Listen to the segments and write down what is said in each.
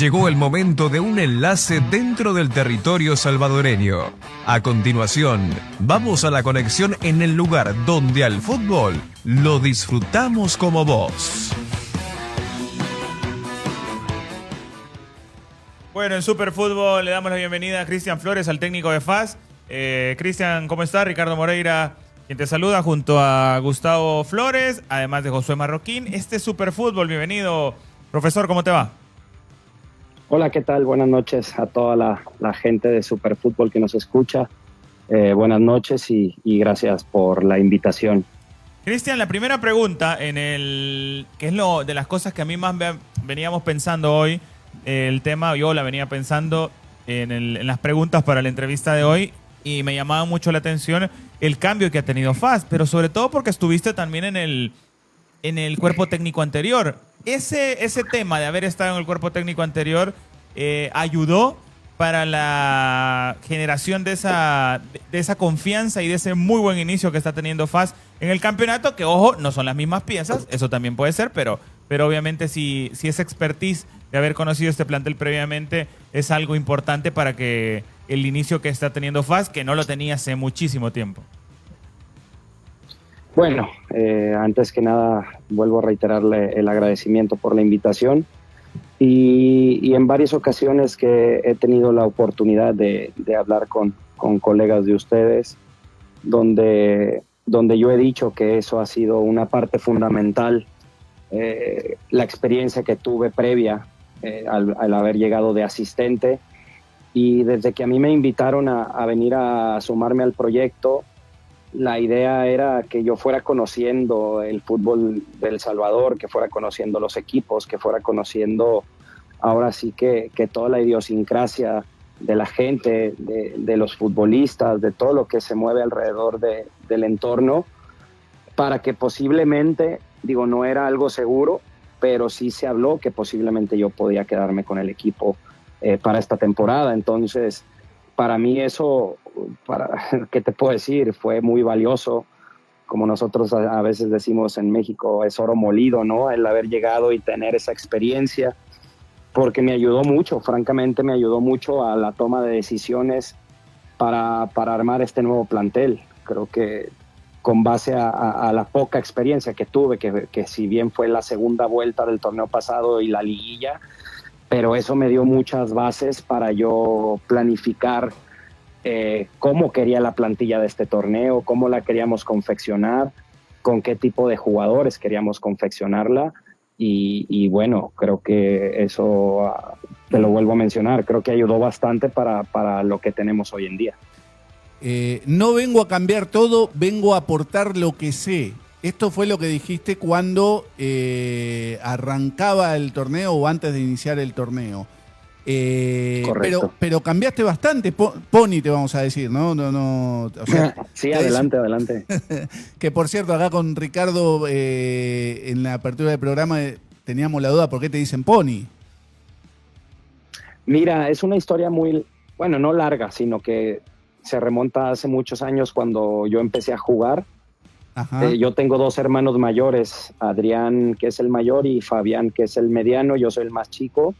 Llegó el momento de un enlace dentro del territorio salvadoreño. A continuación, vamos a la conexión en el lugar donde al fútbol lo disfrutamos como vos. Bueno, en Superfútbol le damos la bienvenida a Cristian Flores, al técnico de FAS. Cristian, ¿cómo estás? Ricardo Moreira, quien te saluda, junto a Gustavo Flores, además de Josué Marroquín. Este es Superfútbol, bienvenido. Profesor, ¿cómo te va? Hola, ¿qué tal? Buenas noches a toda la gente de Superfútbol que nos escucha. Buenas noches y gracias por la invitación. Cristian, la primera pregunta, que es lo de las cosas que a mí más veníamos pensando hoy, el tema, yo la venía pensando en las preguntas para la entrevista de hoy y me llamaba mucho la atención el cambio que ha tenido FAS, pero sobre todo porque estuviste también en el cuerpo técnico anterior. Ese tema de haber estado en el cuerpo técnico anterior ayudó para la generación de esa confianza y de ese muy buen inicio que está teniendo FAS en el campeonato, que ojo, no son las mismas piezas, eso también puede ser, pero obviamente si esa expertise de haber conocido este plantel previamente es algo importante para que el inicio que está teniendo FAS, que no lo tenía hace muchísimo tiempo. Bueno, antes que nada vuelvo a reiterarle el agradecimiento por la invitación y en varias ocasiones que he tenido la oportunidad de hablar con colegas de ustedes, donde yo he dicho que eso ha sido una parte fundamental, la experiencia que tuve previa al haber llegado de asistente, y desde que a mí me invitaron a venir a sumarme al proyecto, la idea era que yo fuera conociendo el fútbol de El Salvador, que fuera conociendo los equipos, que fuera conociendo ahora sí que toda la idiosincrasia de la gente, de los futbolistas, de todo lo que se mueve alrededor del entorno, para que posiblemente, digo, no era algo seguro, pero sí se habló que posiblemente yo podía quedarme con el equipo para esta temporada. Entonces, para mí eso, ¿qué te puedo decir? Fue muy valioso. Como nosotros a veces decimos en México, es oro molido, ¿no? El haber llegado y tener esa experiencia, porque me ayudó mucho, francamente me ayudó mucho a la toma de decisiones para armar este nuevo plantel. Creo que con base a la poca experiencia que tuve, que si bien fue la segunda vuelta del torneo pasado y la liguilla, pero eso me dio muchas bases para yo planificar cómo quería la plantilla de este torneo, cómo la queríamos confeccionar, con qué tipo de jugadores queríamos confeccionarla. Y bueno, creo que eso, te lo vuelvo a mencionar, creo que ayudó bastante para lo que tenemos hoy en día. No vengo a cambiar todo, vengo a aportar lo que sé. Esto fue lo que dijiste cuando arrancaba el torneo o antes de iniciar el torneo. Correcto. Pero cambiaste bastante, Pony te vamos a decir, ¿no? O sea, sí, adelante. Que por cierto, acá con Ricardo en la apertura del programa teníamos la duda, ¿por qué te dicen Pony? Mira, es una historia muy, bueno, no larga, sino que se remonta hace muchos años cuando yo empecé a jugar. Yo tengo dos hermanos mayores, Adrián, que es el mayor, y Fabián, que es el mediano. Yo soy el más chico.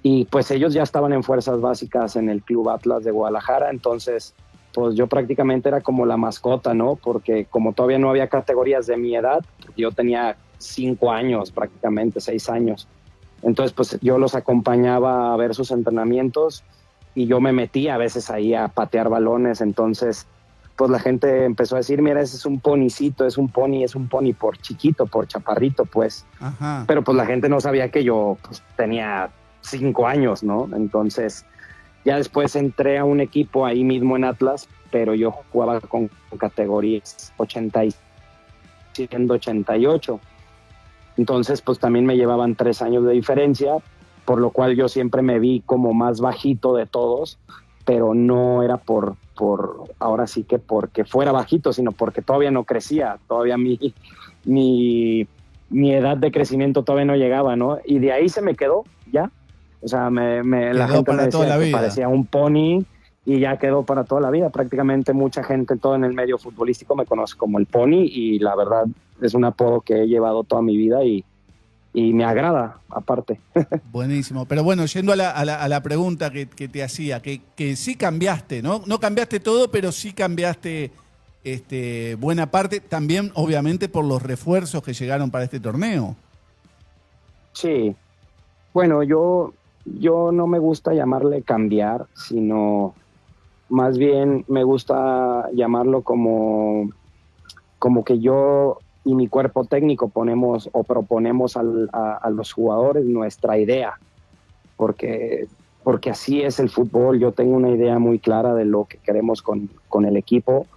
Y pues ellos ya estaban en fuerzas básicas en el Club Atlas de Guadalajara. Entonces, pues yo prácticamente era como la mascota, ¿no? Porque como todavía no había categorías de mi edad, yo tenía 5 años, prácticamente 6 años. Entonces, pues yo los acompañaba a ver sus entrenamientos y yo me metía a veces ahí a patear balones. Entonces, pues la gente empezó a decir, mira, ese es un ponicito, es un pony por chiquito, por chaparrito, pues. Ajá. Pero pues la gente no sabía que yo pues, tenía 5 años, ¿no? Entonces, ya después entré a un equipo ahí mismo en Atlas, pero yo jugaba con categorías 88. Entonces, pues también me llevaban 3 años de diferencia, por lo cual yo siempre me vi como más bajito de todos, pero no era por ahora sí que porque fuera bajito, sino porque todavía no crecía, todavía mi edad de crecimiento todavía no llegaba, ¿no? Y de ahí se me quedó, ya. O sea, la gente me decía que parecía un pony y ya quedó para toda la vida. Prácticamente mucha gente, todo en el medio futbolístico, me conoce como el Pony, y la verdad es un apodo que he llevado toda mi vida y y me agrada aparte. Buenísimo. Pero bueno, yendo a la pregunta que te hacía, que sí cambiaste, ¿no? No cambiaste todo, pero sí cambiaste buena parte, también obviamente por los refuerzos que llegaron para este torneo. Sí, bueno, yo no me gusta llamarle cambiar, sino más bien me gusta llamarlo como que yo y mi cuerpo técnico ponemos o proponemos a los jugadores nuestra idea, porque, porque así es el fútbol. Yo tengo una idea muy clara de lo que queremos con el equipo,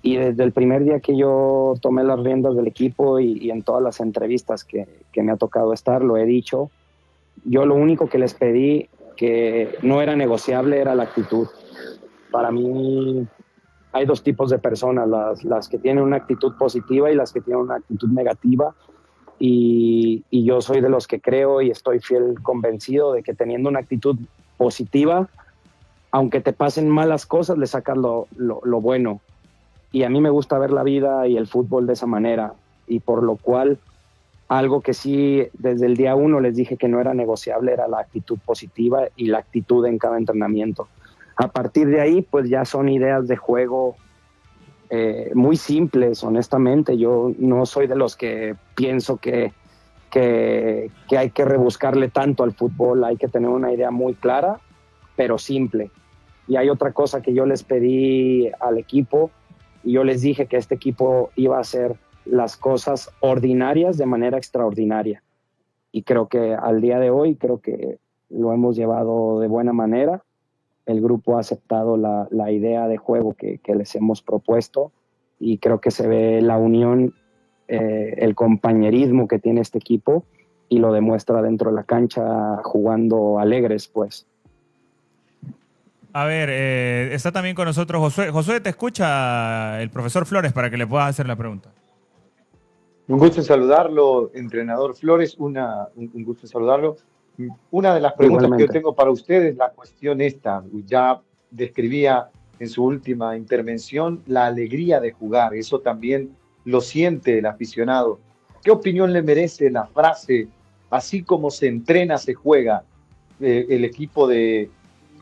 y desde el primer día que yo tomé las riendas del equipo y en todas las entrevistas que me ha tocado estar, lo he dicho, yo lo único que les pedí que no era negociable era la actitud. Para mí hay dos tipos de personas, las que tienen una actitud positiva y las que tienen una actitud negativa, y yo soy de los que creo y estoy fiel convencido de que teniendo una actitud positiva, aunque te pasen malas cosas, le sacas lo bueno. Y a mí me gusta ver la vida y el fútbol de esa manera, y por lo cual algo que sí desde el día uno les dije que no era negociable era la actitud positiva y la actitud en cada entrenamiento. A partir de ahí, pues ya son ideas de juego muy simples, honestamente. Yo no soy de los que pienso que hay que rebuscarle tanto al fútbol. Hay que tener una idea muy clara, pero simple. Y hay otra cosa que yo les pedí al equipo, y yo les dije que este equipo iba a hacer las cosas ordinarias de manera extraordinaria. Y creo que al día de hoy, creo que lo hemos llevado de buena manera. El grupo ha aceptado la idea de juego que les hemos propuesto, y creo que se ve la unión, el compañerismo que tiene este equipo, y lo demuestra dentro de la cancha jugando alegres, pues. A ver, está también con nosotros Josué. Josué, te escucha el profesor Flores para que le puedas hacer la pregunta. Un gusto en saludarlo, entrenador Flores, un gusto en saludarlo. Una de las preguntas Igualmente. que yo tengo para usted es la cuestión esta. Ya describía en su última intervención la alegría de jugar, eso también lo siente el aficionado. ¿Qué opinión le merece la frase, así como se entrena, se juega? El equipo de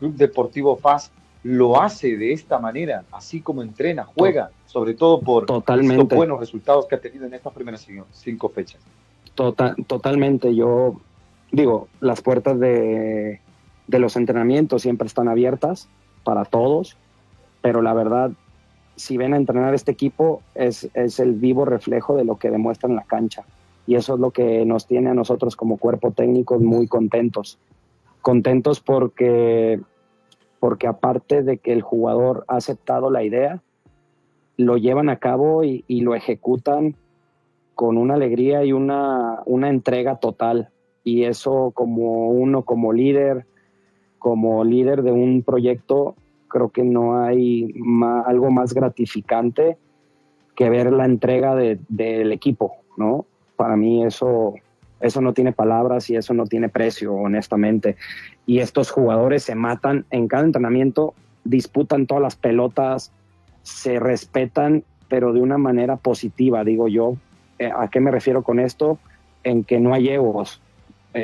Club Deportivo FAS lo hace de esta manera, así como entrena, juega, sobre todo por Totalmente. estos buenos resultados que ha tenido en estas primeras 5 fechas. Totalmente. Yo digo, las puertas de los entrenamientos siempre están abiertas para todos, pero la verdad, si ven a entrenar este equipo, es el vivo reflejo de lo que demuestra en la cancha, y eso es lo que nos tiene a nosotros como cuerpo técnico muy contentos porque aparte de que el jugador ha aceptado la idea, lo llevan a cabo y lo ejecutan con una alegría y una entrega total. Y eso, como líder de un proyecto, creo que no hay algo más gratificante que ver la entrega del equipo, ¿no? Para mí eso no tiene palabras y eso no tiene precio, honestamente. Y estos jugadores se matan en cada entrenamiento, disputan todas las pelotas, se respetan, pero de una manera positiva, digo yo. ¿A qué me refiero con esto? En que no hay egos.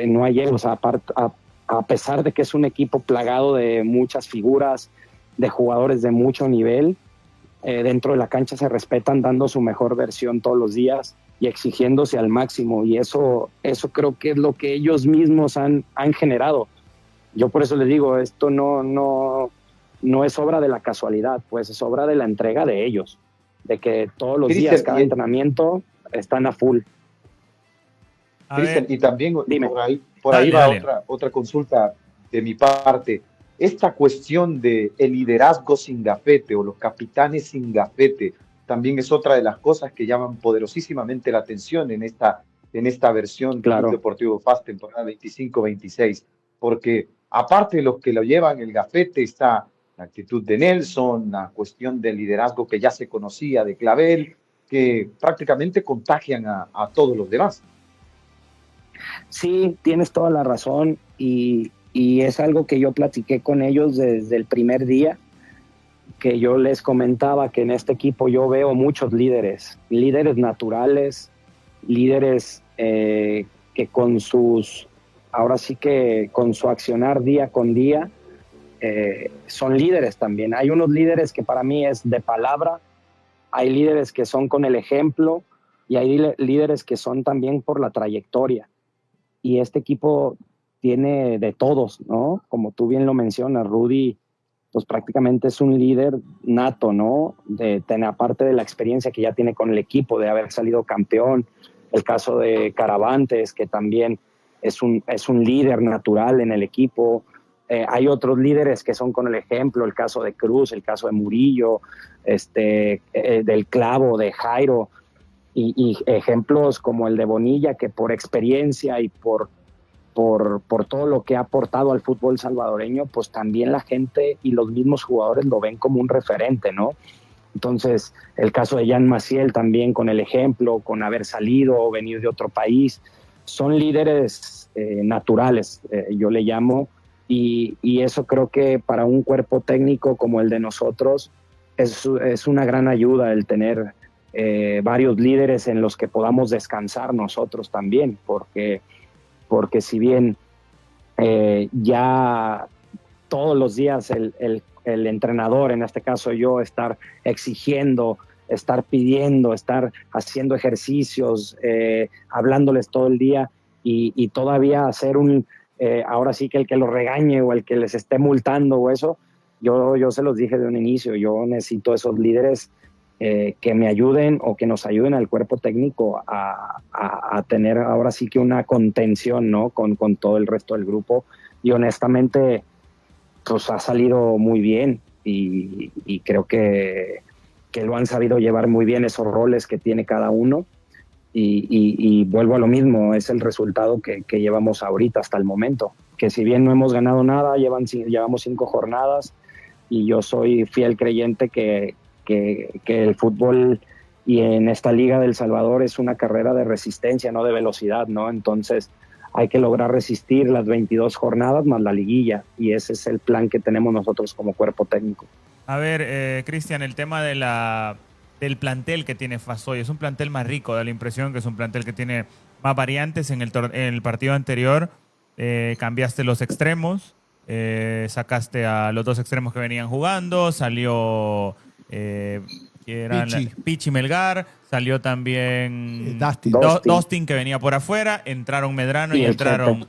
No hay egos, a pesar de que es un equipo plagado de muchas figuras, de jugadores de mucho nivel, dentro de la cancha se respetan, dando su mejor versión todos los días y exigiéndose al máximo, y eso creo que es lo que ellos mismos han generado. Yo por eso les digo, esto no es obra de la casualidad, pues es obra de la entrega de ellos, de que todos los días, cada entrenamiento, están a full. Cristian, y también Dime. por ahí Dale. va otra consulta de mi parte. Esta cuestión de el liderazgo sin gafete o los capitanes sin gafete también es otra de las cosas que llaman poderosísimamente la atención en esta versión Claro. Club Deportivo FAS temporada 25-26, porque aparte de los que lo llevan el gafete está la actitud de Nelson, la cuestión del liderazgo que ya se conocía de Clavel, que prácticamente contagian a todos los demás. Sí, tienes toda la razón, y es algo que yo platiqué con ellos desde el primer día, que yo les comentaba que en este equipo yo veo muchos líderes naturales, líderes que con sus, ahora sí que con su accionar día con día, son líderes también. Hay unos líderes que para mí es de palabra, hay líderes que son con el ejemplo y hay líderes que son también por la trayectoria. Y este equipo tiene de todos, ¿no? Como tú bien lo mencionas, Rudy, pues prácticamente es un líder nato, ¿no? De tener, aparte de la experiencia que ya tiene con el equipo, de haber salido campeón. El caso de Caravantes, que también es un líder natural en el equipo. Hay otros líderes que son con el ejemplo, el caso de Cruz, el caso de Murillo, del Clavo, de Jairo, y ejemplos como el de Bonilla, que por experiencia y por todo lo que ha aportado al fútbol salvadoreño, pues también la gente y los mismos jugadores lo ven como un referente, ¿no? Entonces, el caso de Jan Maciel también con el ejemplo, con haber salido o venir de otro país, son líderes naturales, yo le llamo, y eso creo que para un cuerpo técnico como el de nosotros es una gran ayuda el tener varios líderes en los que podamos descansar nosotros también, porque si bien ya todos los días el entrenador, en este caso yo, estar exigiendo, estar pidiendo, estar haciendo ejercicios, hablándoles todo el día y todavía hacer ahora sí que el que los regañe o el que les esté multando o eso, yo se los dije de un inicio, yo necesito esos líderes que me ayuden o que nos ayuden al cuerpo técnico a tener ahora sí que una contención, ¿no? con todo el resto del grupo, y honestamente pues ha salido muy bien y creo que lo han sabido llevar muy bien esos roles que tiene cada uno y vuelvo a lo mismo, es el resultado que llevamos ahorita hasta el momento, que si bien no hemos ganado nada, llevamos 5 jornadas y yo soy fiel creyente que el fútbol y en esta Liga del Salvador es una carrera de resistencia, no de velocidad, ¿no? Entonces hay que lograr resistir las 22 jornadas más la liguilla y ese es el plan que tenemos nosotros como cuerpo técnico. A ver, Cristian, el tema del plantel que tiene Fasoy, es un plantel más rico, da la impresión que es un plantel que tiene más variantes. En el partido anterior cambiaste los extremos, sacaste a los 2 extremos que venían jugando, salió Pichi Melgar, salió también Dustin, que venía por afuera, entraron Medrano y entraron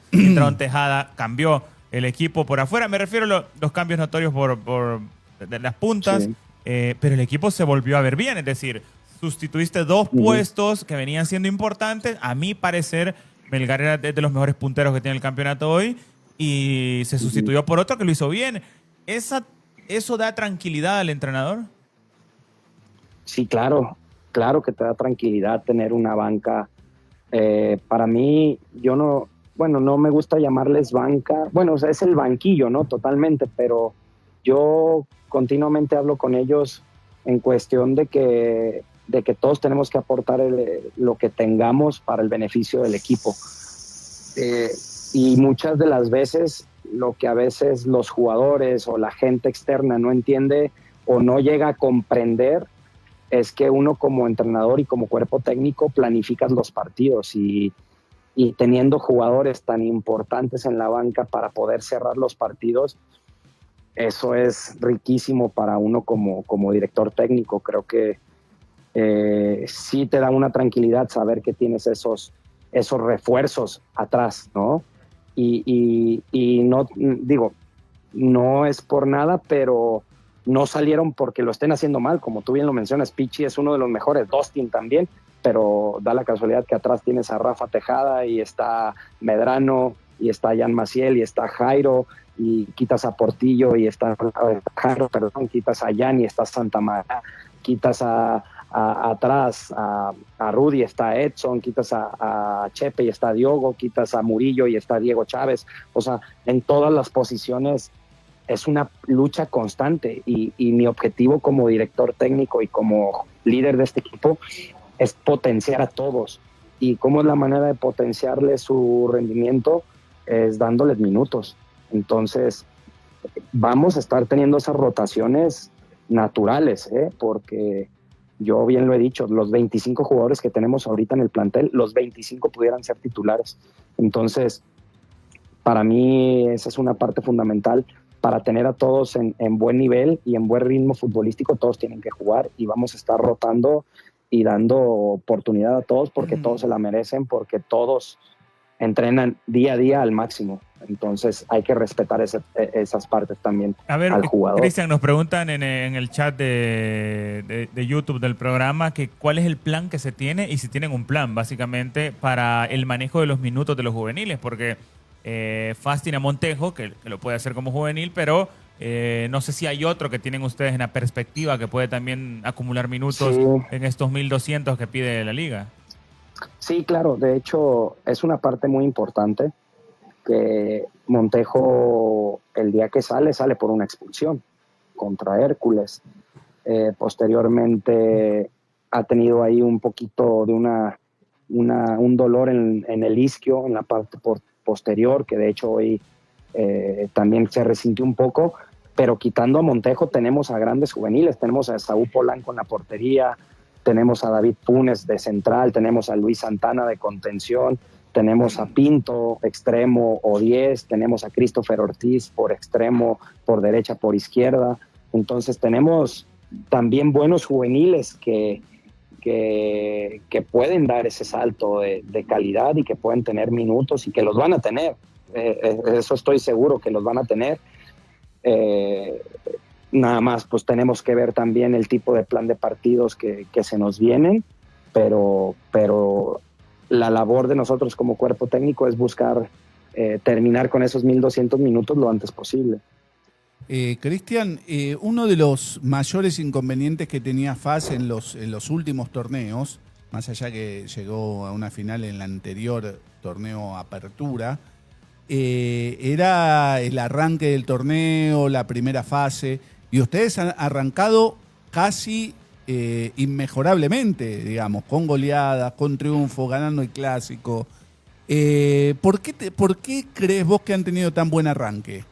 Tejada, cambió el equipo por afuera. Me refiero a los cambios notorios de las puntas, sí. Pero el equipo se volvió a ver bien, es decir, sustituiste 2 puestos que venían siendo importantes. A mi parecer, Melgar era de los mejores punteros que tiene el campeonato hoy y se sustituyó por otro que lo hizo bien. ¿Eso da tranquilidad al entrenador? Sí, claro que te da tranquilidad tener una banca. Para mí, no me gusta llamarles banca, o sea, es el banquillo, ¿no? Totalmente, pero yo continuamente hablo con ellos en cuestión de que todos tenemos que aportar lo que tengamos para el beneficio del equipo. Y muchas de las veces, lo que a veces los jugadores o la gente externa no entiende o no llega a comprender es que uno como entrenador y como cuerpo técnico planificas los partidos y teniendo jugadores tan importantes en la banca para poder cerrar los partidos, eso es riquísimo para uno como director técnico. Creo que sí te da una tranquilidad saber que tienes esos refuerzos atrás, ¿no? Y no, digo, no es por nada, pero no salieron porque lo estén haciendo mal, como tú bien lo mencionas. Pichi es uno de los mejores, Dustin también, pero da la casualidad que atrás tienes a Rafa Tejada y está Medrano y está Jan Maciel y está Jairo y quitas a Portillo y está Jairo, perdón, quitas a Jan y está Santa María, quitas atrás a Rudy, está Edson, quitas a Chepe y está Diogo, quitas a Murillo y está Diego Chávez. O sea, en todas las posiciones es una lucha constante y mi objetivo como director técnico y como líder de este equipo es potenciar a todos. ¿Y cómo es la manera de potenciarles su rendimiento? Es dándoles minutos. Entonces, vamos a estar teniendo esas rotaciones naturales, porque Yo bien lo he dicho, los 25 jugadores que tenemos ahorita en el plantel, los 25 pudieran ser titulares. Entonces, para mí esa es una parte fundamental. Para tener a todos en buen nivel y en buen ritmo futbolístico, todos tienen que jugar y vamos a estar rotando y dando oportunidad a todos porque todos se la merecen, porque todos entrenan día a día al máximo. Entonces hay que respetar esas partes también A ver, al jugador. Cristian, nos preguntan en el chat de YouTube del programa que cuál es el plan que se tiene y si tienen un plan básicamente para el manejo de los minutos de los juveniles, porque Fastina Montejo, que lo puede hacer como juvenil, pero no sé si hay otro que tienen ustedes en la perspectiva que puede también acumular minutos Sí. en estos 1.200 que pide la liga. Sí, claro, de hecho es una parte muy importante que Montejo el día que sale por una expulsión contra Hércules. Posteriormente ha tenido ahí un poquito de un dolor en el isquio, en la parte posterior, que de hecho hoy también se resintió un poco, pero quitando a Montejo tenemos a grandes juveniles, tenemos a Saúl Polanco en la portería, tenemos a David Funes de central, tenemos a Luis Santana de contención, tenemos a Pinto, extremo o 10, tenemos a Christopher Ortiz por extremo, por derecha, por izquierda. Entonces tenemos también buenos juveniles que pueden dar ese salto de calidad y que pueden tener minutos y que los van a tener. Eso estoy seguro que los van a tener. Nada más, pues tenemos que ver también el tipo de plan de partidos que se nos vienen, pero la labor de nosotros como cuerpo técnico es buscar terminar con esos 1.200 minutos lo antes posible. Cristian, uno de los mayores inconvenientes que tenía FAS en los últimos torneos, más allá que llegó a una final en el anterior torneo Apertura, era el arranque del torneo, la primera fase, y ustedes han arrancado casi inmejorablemente, digamos, con goleadas, con triunfo, ganando el clásico. ¿Por qué crees vos que han tenido tan buen arranque?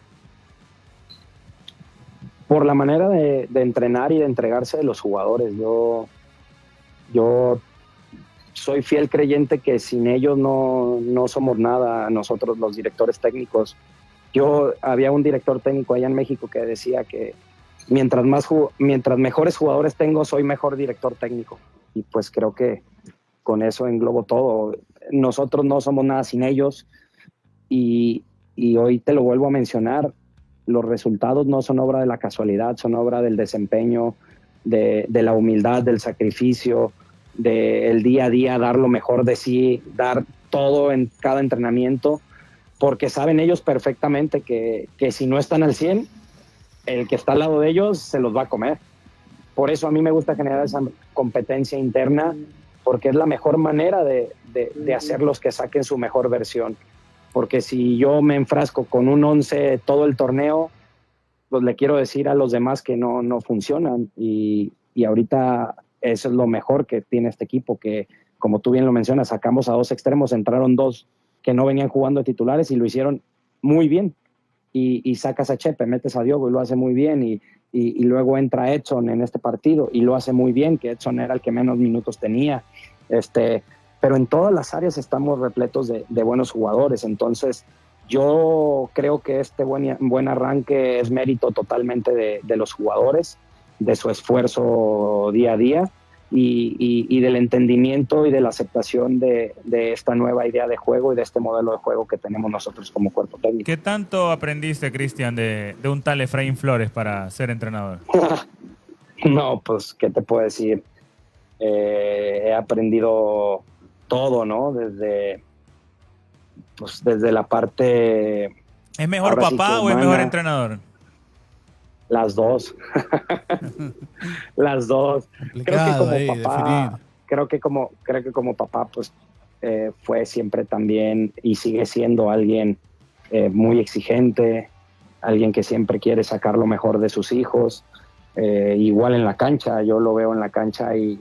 Por la manera de entrenar y de entregarse de los jugadores. Yo soy fiel creyente que sin ellos no somos nada, nosotros los directores técnicos. Había un director técnico allá en México que decía que mientras mejores jugadores tengo, soy mejor director técnico. Y pues creo que con eso englobo todo. Nosotros no somos nada sin ellos y hoy te lo vuelvo a mencionar. Los resultados no son obra de la casualidad, son obra del desempeño, de la humildad, del sacrificio, del día a día, dar lo mejor de sí, dar todo en cada entrenamiento, porque saben ellos perfectamente que si no están al 100, el que está al lado de ellos se los va a comer. Por eso a mí me gusta generar esa competencia interna, porque es la mejor manera de hacerlos que saquen su mejor versión. Porque si yo me enfrasco con un 11 todo el torneo, pues le quiero decir a los demás que no funcionan. Y ahorita eso es lo mejor que tiene este equipo, que como tú bien lo mencionas, sacamos a 2 extremos, entraron 2 que no venían jugando de titulares y lo hicieron muy bien. Y sacas a Chepe, metes a Diogo y lo hace muy bien. Y luego entra Edson en este partido y lo hace muy bien, que Edson era el que menos minutos tenía. Pero en todas las áreas estamos repletos de buenos jugadores. Entonces, yo creo que este buen arranque es mérito totalmente de los jugadores, de su esfuerzo día a día y del entendimiento y de la aceptación de esta nueva idea de juego y de este modelo de juego que tenemos nosotros como cuerpo técnico. ¿Qué tanto aprendiste, Cristian, de un tal Efraín Flores para ser entrenador? No, pues, ¿qué te puedo decir? He aprendido todo, ¿no? Desde la parte... ¿Es mejor papá o es mejor entrenador? Las dos. Las dos. Creo que como papá, pues fue siempre también y sigue siendo alguien muy exigente, alguien que siempre quiere sacar lo mejor de sus hijos. Igual en la cancha, yo lo veo en la cancha y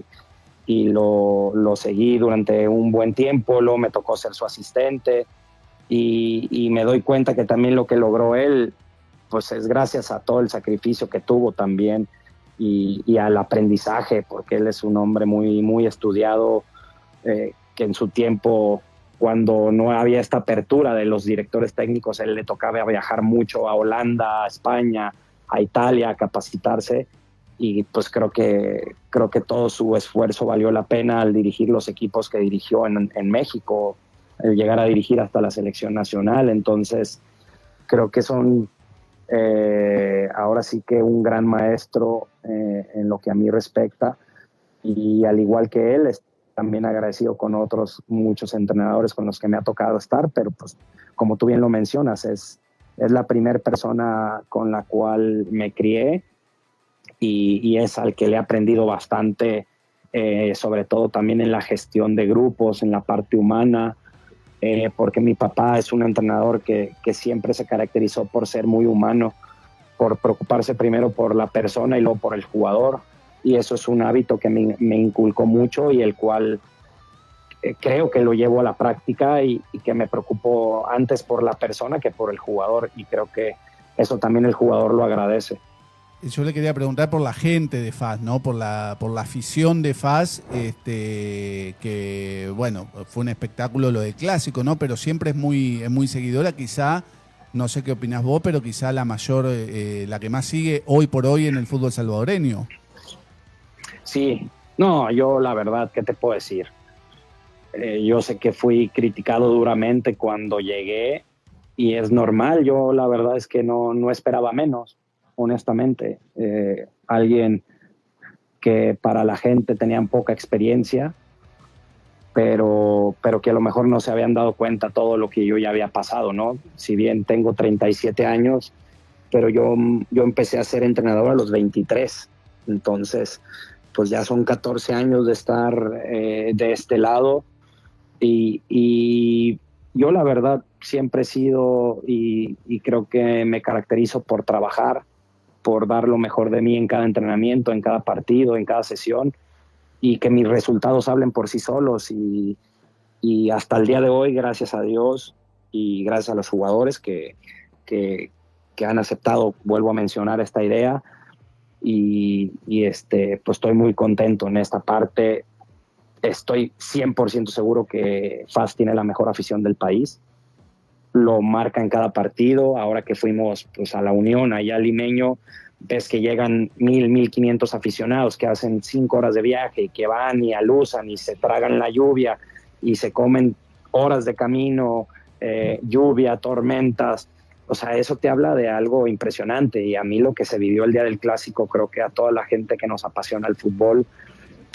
lo seguí durante un buen tiempo, luego me tocó ser su asistente y me doy cuenta que también lo que logró él pues es gracias a todo el sacrificio que tuvo también y al aprendizaje, porque él es un hombre muy, muy estudiado, que en su tiempo, cuando no había esta apertura de los directores técnicos, él le tocaba viajar mucho a Holanda, a España, a Italia, a capacitarse, y pues creo que todo su esfuerzo valió la pena al dirigir los equipos que dirigió en México, el llegar a dirigir hasta la selección nacional. Entonces creo que son ahora sí que un gran maestro en lo que a mí respecta, y al igual que él, también agradecido con otros muchos entrenadores con los que me ha tocado estar, pero pues como tú bien lo mencionas, es la primera persona con la cual me crié, y es al que le he aprendido bastante, sobre todo también en la gestión de grupos, en la parte humana, porque mi papá es un entrenador que siempre se caracterizó por ser muy humano, por preocuparse primero por la persona y luego por el jugador, y eso es un hábito que me inculcó mucho, y el cual creo que lo llevo a la práctica, y que me preocupo antes por la persona que por el jugador, y creo que eso también el jugador lo agradece. Yo le quería preguntar por la gente de FAS, ¿no? Por la afición de FAS, que bueno, fue un espectáculo lo del clásico, ¿no? Pero siempre es muy seguidora, quizá, no sé qué opinás vos, pero quizá la mayor, la que más sigue hoy por hoy en el fútbol salvadoreño. Sí, no, yo la verdad, ¿qué te puedo decir? Yo sé que fui criticado duramente cuando llegué, y es normal. Yo la verdad es que no esperaba menos, honestamente. Alguien que para la gente tenían poca experiencia, pero que a lo mejor no se habían dado cuenta todo lo que yo ya había pasado, ¿no? Si bien tengo 37 años, pero yo empecé a ser entrenador a los 23, entonces pues ya son 14 años de estar de este lado, y yo la verdad siempre he sido, y creo que me caracterizo por trabajar, por dar lo mejor de mí en cada entrenamiento, en cada partido, en cada sesión, y que mis resultados hablen por sí solos, y hasta el día de hoy, gracias a Dios y gracias a los jugadores que han aceptado, vuelvo a mencionar, esta idea, y pues estoy muy contento en esta parte. Estoy 100% seguro que FAS tiene la mejor afición del país, lo marca en cada partido. Ahora que fuimos pues a la Unión, allá al Limeño, ves que llegan 1,500 aficionados que hacen 5 horas de viaje, y que van y alusan y se tragan la lluvia y se comen horas de camino, lluvia, tormentas. O sea, eso te habla de algo impresionante, y a mí lo que se vivió el día del clásico, creo que a toda la gente que nos apasiona el fútbol,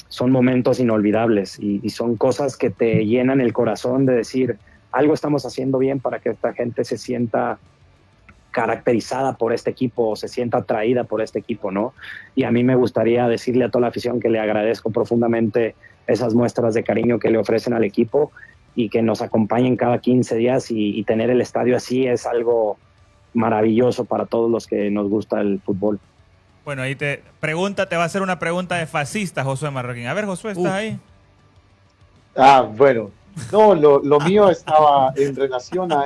son momentos inolvidables, y son cosas que te llenan el corazón de decir, algo estamos haciendo bien para que esta gente se sienta caracterizada por este equipo, o se sienta atraída por este equipo, ¿no? Y a mí me gustaría decirle a toda la afición que le agradezco profundamente esas muestras de cariño que le ofrecen al equipo, y que nos acompañen cada 15 días, y tener el estadio así es algo maravilloso para todos los que nos gusta el fútbol. Bueno, ahí te va a hacer una pregunta de fascista, Josué Marroquín. A ver, Josué, ¿estás ahí? Bueno, no, lo mío estaba en relación a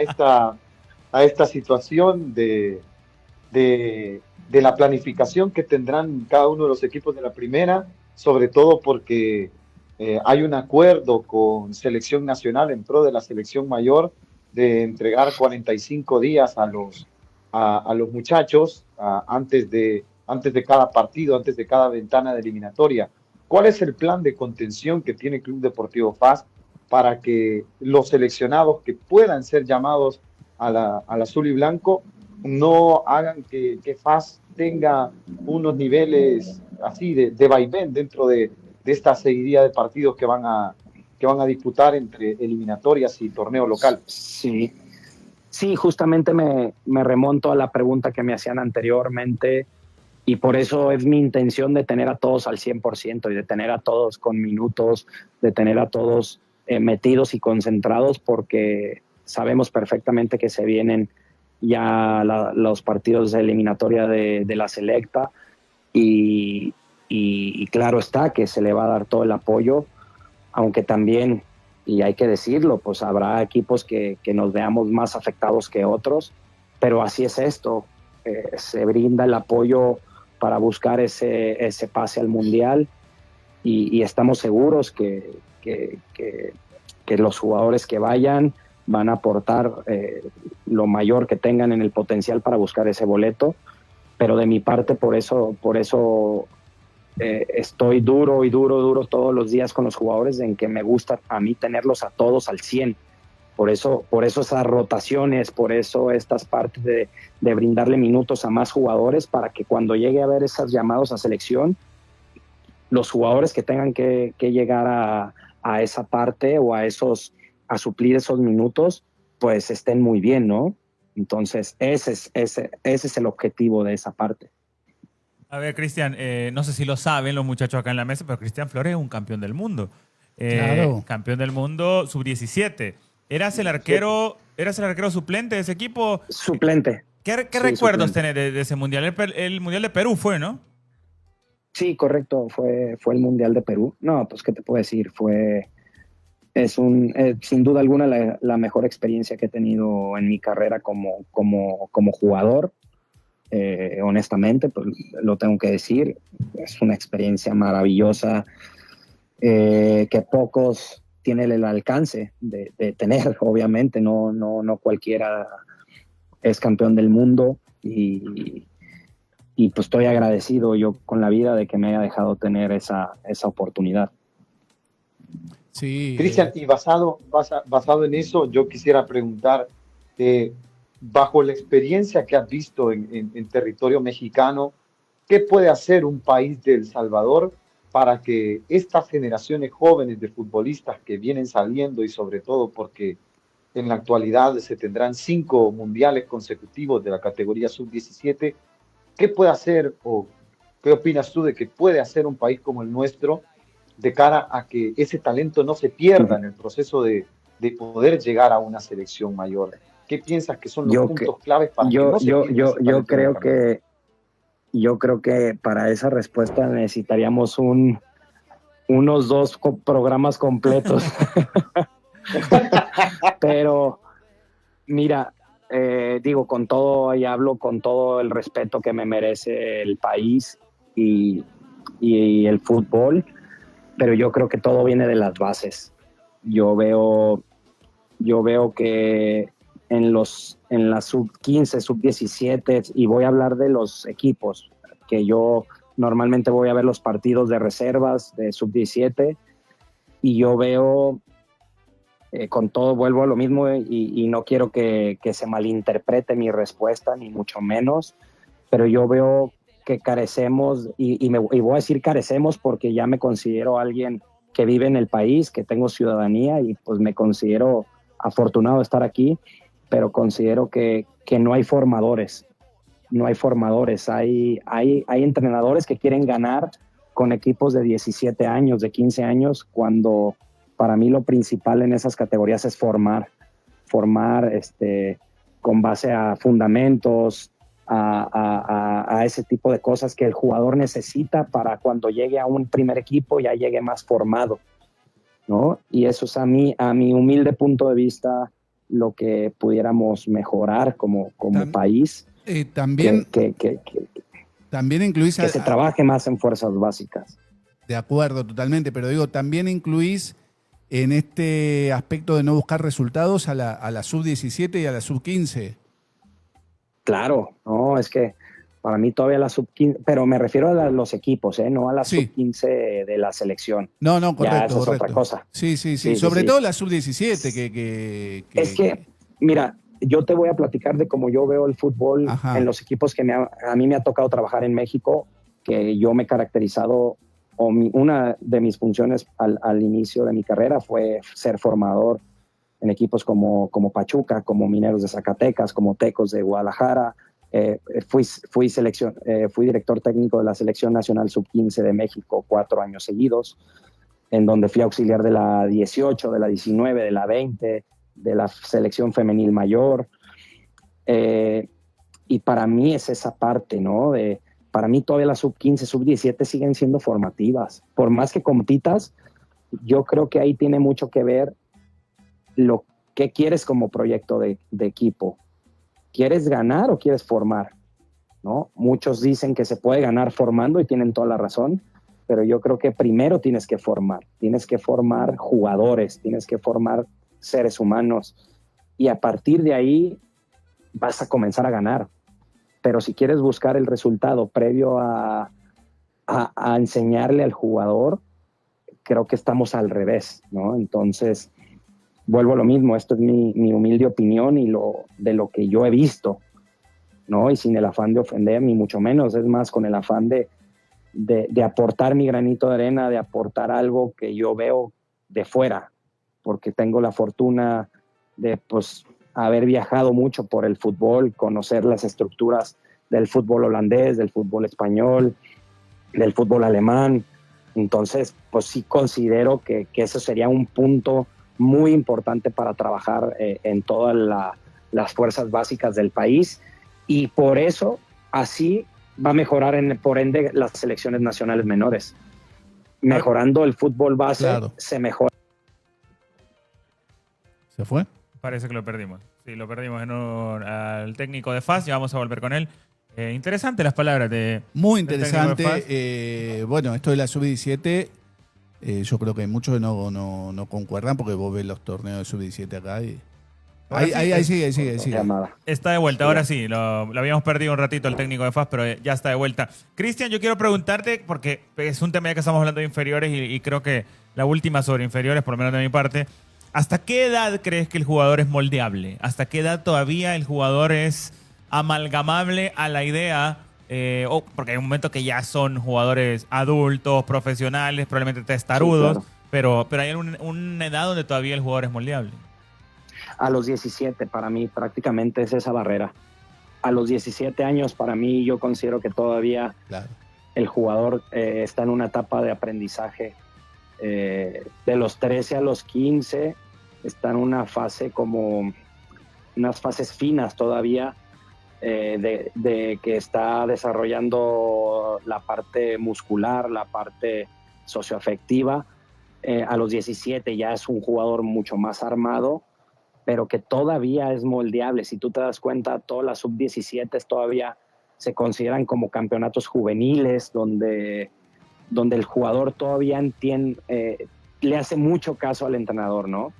esta situación de la planificación que tendrán cada uno de los equipos de la primera, sobre todo porque hay un acuerdo con Selección Nacional en pro de la selección mayor de entregar 45 días a los muchachos antes de cada partido, antes de cada ventana de eliminatoria. ¿Cuál es el plan de contención que tiene Club Deportivo FAS para que los seleccionados que puedan ser llamados al azul y blanco no hagan que FAS tenga unos niveles así de vaivén dentro de esta seguidilla de partidos que van a disputar entre eliminatorias y torneo local? Sí, justamente me remonto a la pregunta que me hacían anteriormente, y por eso es mi intención de tener a todos al 100%, y de tener a todos con minutos, de tener a todos metidos y concentrados, porque sabemos perfectamente que se vienen ya los partidos de eliminatoria de la selecta, y claro está que se le va a dar todo el apoyo, aunque también, y hay que decirlo, pues habrá equipos que nos veamos más afectados que otros, pero así es esto. Se brinda el apoyo para buscar ese pase al Mundial y estamos seguros que los jugadores que vayan van a aportar lo mayor que tengan en el potencial para buscar ese boleto, pero de mi parte por eso estoy duro todos los días con los jugadores, en que me gusta a mí tenerlos a todos al 100. Por eso esas rotaciones, por eso estas partes de brindarle minutos a más jugadores, para que cuando llegue a haber esos llamados a selección, los jugadores que tengan que llegar a esa parte o a suplir esos minutos, pues estén muy bien, ¿no? Entonces, ese es el objetivo de esa parte. A ver, Cristian, no sé si lo saben los muchachos acá en la mesa, pero Cristian Flores es un campeón del mundo. Claro. Campeón del mundo sub-17. ¿Eras el arquero suplente de ese equipo? Suplente. ¿Qué Sí, recuerdos suplente. tenés de ese mundial? El mundial de Perú fue, ¿no? Sí, correcto, fue el Mundial de Perú. No, pues, ¿qué te puedo decir? Sin duda alguna la mejor experiencia que he tenido en mi carrera como jugador. Honestamente, pues lo tengo que decir, es una experiencia maravillosa que pocos tienen el alcance de tener. Obviamente, no cualquiera es campeón del mundo y pues estoy agradecido yo con la vida de que me haya dejado tener esa oportunidad. Sí. Cristian, y basado en eso, yo quisiera preguntar, bajo la experiencia que has visto en territorio mexicano, ¿qué puede hacer un país de El Salvador para que estas generaciones jóvenes de futbolistas que vienen saliendo, y sobre todo porque en la actualidad se tendrán 5 mundiales consecutivos de la categoría sub-17, ¿qué puede hacer o qué opinas tú de que puede hacer un país como el nuestro de cara a que ese talento no se pierda en el proceso de poder llegar a una selección mayor? ¿Qué piensas que son los puntos claves para que no se pierda ese talento en el camino? Yo creo que para esa respuesta necesitaríamos unos 2 programas completos. Pero mira, digo con todo, y hablo con todo el respeto que me merece el país y el fútbol, pero yo creo que todo viene de las bases. Yo veo que en la sub-15, sub-17, y voy a hablar de los equipos, que yo normalmente voy a ver los partidos de reservas de sub-17, y yo veo, con todo vuelvo a lo mismo, y no quiero que se malinterprete mi respuesta, ni mucho menos, pero yo veo que carecemos, y voy a decir carecemos porque ya me considero alguien que vive en el país, que tengo ciudadanía, y pues me considero afortunado de estar aquí, pero considero que no hay formadores. No hay formadores, hay entrenadores que quieren ganar con equipos de 17 años, de 15 años, cuando para mí lo principal en esas categorías es formar con base a fundamentos, a ese tipo de cosas que el jugador necesita para cuando llegue a un primer equipo ya llegue más formado, ¿no? Y eso es a mi humilde punto de vista lo que pudiéramos mejorar como país. También incluís que se trabaje más en fuerzas básicas. De acuerdo, totalmente, pero digo, también incluís en este aspecto de no buscar resultados a la sub-17 y a la sub-15. Claro, no, es que para mí todavía la sub-15, pero me refiero a los equipos, no a la sub-15 de la selección. No, correcto, ya, esa correcto. es otra cosa. Sí, sobre todo la sub-17 Es que, mira, yo te voy a platicar de cómo yo veo el fútbol. Ajá. En los equipos que a mí me ha tocado trabajar en México, que yo me he caracterizado, una de mis funciones al inicio de mi carrera fue ser formador en equipos como Pachuca, como Mineros de Zacatecas, como Tecos de Guadalajara. Fui director técnico de la Selección Nacional Sub-15 de México 4 años seguidos, en donde fui auxiliar de la 18, de la 19, de la 20, de la selección femenil mayor. Y para mí es esa parte, ¿no? Para mí todavía las sub-15, sub-17 siguen siendo formativas. Por más que compitas, yo creo que ahí tiene mucho que ver lo que quieres como proyecto de equipo. ¿Quieres ganar o quieres formar? ¿no? Muchos dicen que se puede ganar formando y tienen toda la razón, pero yo creo que primero tienes que formar jugadores, tienes que formar seres humanos y a partir de ahí vas a comenzar a ganar. Pero si quieres buscar el resultado previo a enseñarle al jugador, creo que estamos al revés, ¿no? Entonces, vuelvo a lo mismo, esto es mi humilde opinión y de lo que yo he visto, ¿no? Y sin el afán de ofender, ni mucho menos, es más con el afán de aportar mi granito de arena, de aportar algo que yo veo de fuera, porque tengo la fortuna de, pues, haber viajado mucho por el fútbol, conocer las estructuras del fútbol holandés, del fútbol español, del fútbol alemán. Entonces, pues sí considero que eso sería un punto muy importante para trabajar en todas las fuerzas básicas del país y por eso así va a mejorar por ende las selecciones nacionales menores. Mejorando el fútbol base, Claro. se mejora. ¿Se fue? Parece que lo perdimos. Sí, lo perdimos al técnico de FAS, ya vamos a volver con él. Interesante las palabras de... Muy del técnico de FAS. interesante. Bueno, esto de la sub-17, yo creo que muchos no concuerdan porque vos ves los torneos de sub-17 acá y... Ahora Ahí sí, sigue. Llamada. Está de vuelta, ahora sí. Lo habíamos perdido un ratito el técnico de FAS, pero ya está de vuelta. Cristian, yo quiero preguntarte, porque es un tema ya que estamos hablando de inferiores y creo que la última sobre inferiores, por lo menos de mi parte, ¿hasta qué edad crees que el jugador es moldeable? ¿Hasta qué edad todavía el jugador es amalgamable a la idea? Porque hay un momento que ya son jugadores adultos, profesionales, probablemente testarudos, Sí, claro. pero hay una edad donde todavía el jugador es moldeable. A los 17 para mí prácticamente es esa barrera. A los 17 años para mí yo considero que todavía Claro. el jugador está en una etapa de aprendizaje. De los 13 a los 15 está en una fase como unas fases finas todavía de que está desarrollando la parte muscular, la parte socioafectiva. A los 17 ya es un jugador mucho más armado, pero que todavía es moldeable. Si tú te das cuenta, todas las sub-17 todavía se consideran como campeonatos juveniles, donde el jugador todavía le hace mucho caso al entrenador, ¿no?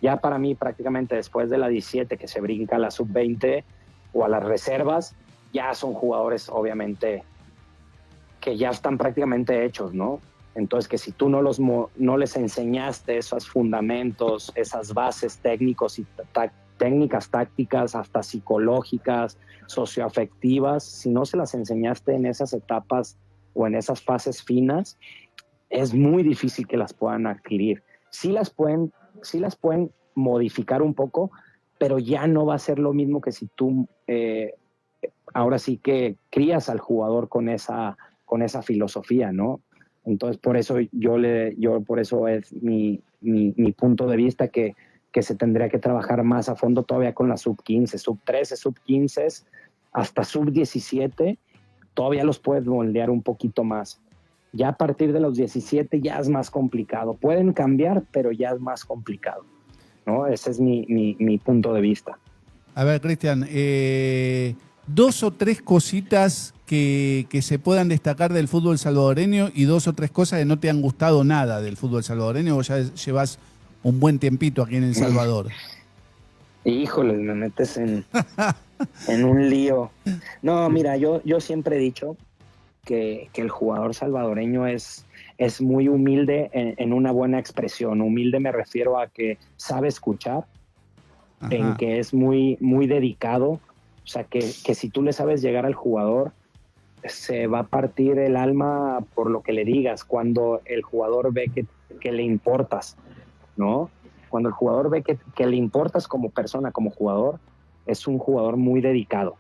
Ya para mí, prácticamente después de la 17, que se brinca a la sub-20 o a las reservas, ya son jugadores, obviamente, que ya están prácticamente hechos, ¿no? Entonces, que si tú no les enseñaste esos fundamentos, esas bases técnicos y técnicas tácticas, hasta psicológicas, socioafectivas, si no se las enseñaste en esas etapas o en esas fases finas, es muy difícil que las puedan adquirir. Sí las pueden modificar un poco, pero ya no va a ser lo mismo que si tú ahora sí que crías al jugador con esa filosofía, ¿no? Entonces, por eso por eso es mi punto de vista que se tendría que trabajar más a fondo todavía con la sub-15, sub-13, sub-15, hasta sub-17, todavía los puedes moldear un poquito más. Ya a partir de los 17 ya es más complicado. Pueden cambiar, pero ya es más complicado, ¿no? Ese es mi punto de vista. A ver, Cristian, 2 o 3 cositas que se puedan destacar del fútbol salvadoreño y 2 o 3 cosas que no te han gustado nada del fútbol salvadoreño. Vos ya llevas un buen tiempito aquí en El Salvador. Híjole, me metes en un lío. No, mira, yo siempre he dicho que el jugador salvadoreño es muy humilde en una buena expresión. Humilde me refiero a que sabe escuchar, Ajá. en que es muy, muy dedicado. O sea, que si tú le sabes llegar al jugador, se va a partir el alma por lo que le digas. Cuando el jugador ve que le importas, ¿no? Cuando el jugador ve que le importas como persona, como jugador, es un jugador muy dedicado.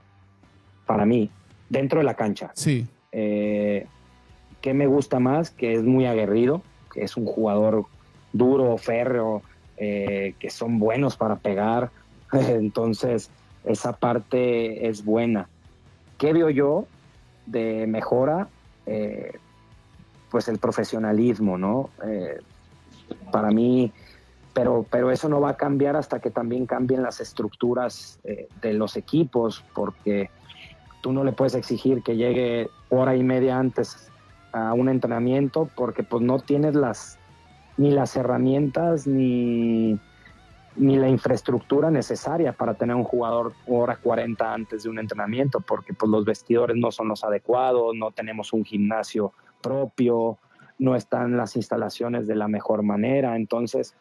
Para mí, dentro de la cancha. Sí. ¿Qué me gusta más? Que es muy aguerrido, que es un jugador duro, férreo, que son buenos para pegar. Entonces, esa parte es buena. ¿Qué veo yo de mejora? Pues el profesionalismo, ¿no? Para mí, pero eso no va a cambiar hasta que también cambien las estructuras de los equipos, porque tú no le puedes exigir que llegue hora y media antes a un entrenamiento porque pues no tienes ni las herramientas ni la infraestructura necesaria para tener un jugador hora 40 antes de un entrenamiento, porque pues los vestidores no son los adecuados, no tenemos un gimnasio propio, no están las instalaciones de la mejor manera. Entonces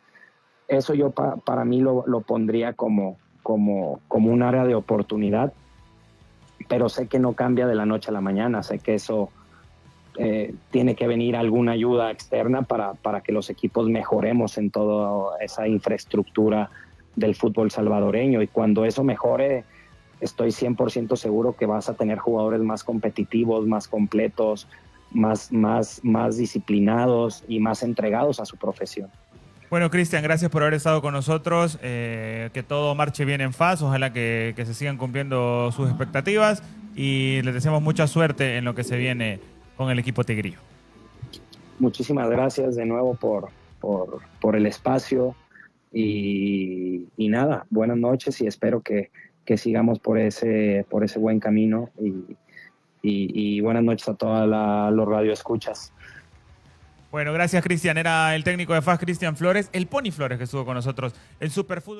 eso yo para mí lo pondría como un área de oportunidad, pero sé que no cambia de la noche a la mañana, sé que eso tiene que venir alguna ayuda externa para que los equipos mejoremos en toda esa infraestructura del fútbol salvadoreño, y cuando eso mejore estoy 100% seguro que vas a tener jugadores más competitivos, más completos, más disciplinados y más entregados a su profesión. Bueno, Cristian, gracias por haber estado con nosotros. Que todo marche bien en FAS. Ojalá que se sigan cumpliendo sus expectativas y les deseamos mucha suerte en lo que se viene con el equipo tigrillo. Muchísimas gracias de nuevo por el espacio y nada, buenas noches y espero que sigamos por ese buen camino y buenas noches a todos los radioescuchas. Bueno, gracias, Cristian. Era el técnico de FAS, Cristian Flores, el Pony Flores, que estuvo con nosotros en Superfútbol.